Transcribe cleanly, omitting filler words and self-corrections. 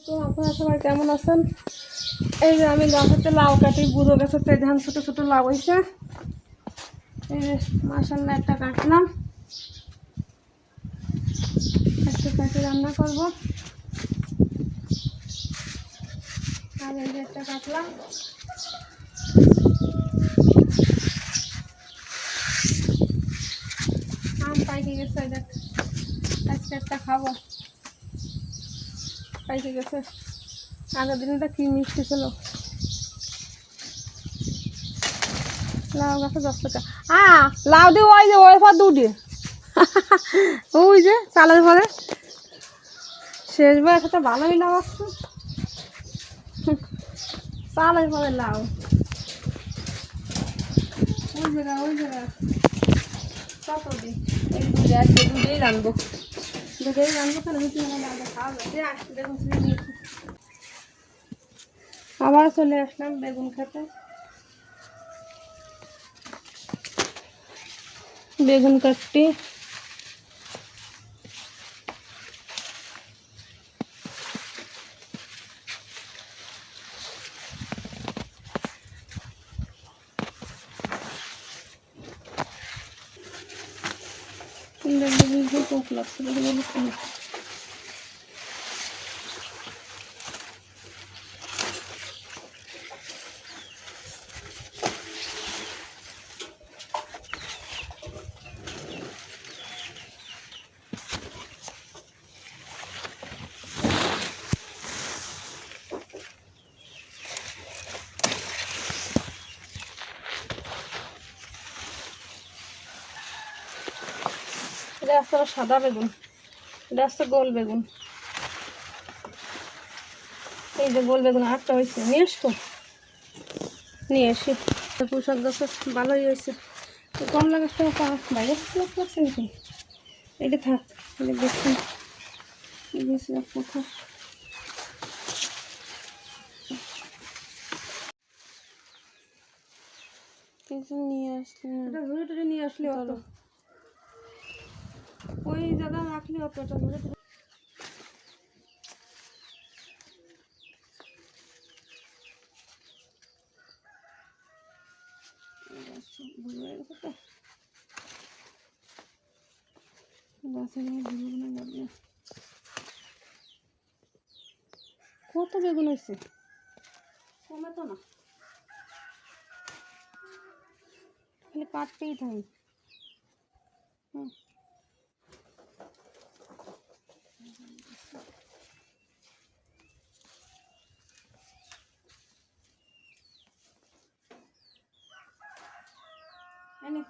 তো আপনারা সবাই কেমন আছেন? এই যে আমি গাছেতে লাউ কাটি, বুড়ো গাছেতে ধান ছোটো ছোটো লাউ হয়েছে। এই যে মাশাআল্লাহ একটা কাটলাম, একটা কাটে রান্না করব। আর এই যে একটা কাটলাম, আম পাইকে গেছে, দেখ আজকে একটা খাবো। পাইকে গেছে, আগের দিনটা কি মিষ্টি ছিল। লাউ গাছে 10 টাকা। লাউ দিয়ে ওই যে ওই পর দুটি ওই যে চালের পরে শেষবার একটা ভালোই লাউ আসছে। চালের পরে লাউ ওই জায়গা কত দিই। এই দুধে আজকে দুধেই রানবো কেন মিষ্টি খাওয়া যাবে। আসতে বেগুন ছিঁড়ে দিয়েছি, আবার চলে আসলাম বেগুন খেতে। বেগুন কাটতে পোক লাগছে। এটা আসলে সাদা বেগুন, এটা আসছে গোল বেগুন। এই যে গোল বেগুন আটটা হয়েছে, নিয়ে আসবো, নিয়ে আসি। পোশাক গাছ ভালোই হয়েছে, কমলা গাছটা বাইরে লাগছে নাকি। এটা থাক, এটা দেখছি কোথাও। কিছু নিয়ে আসলি না, এটা ঘুরে টুরে নিয়ে আসলি অত, ওই জায়গা রাখলি অত, এটা ঘুরে টুরে। কত বেগুন হয়েছে, কমে তো না, খালি কাটতেই থাকি। এনে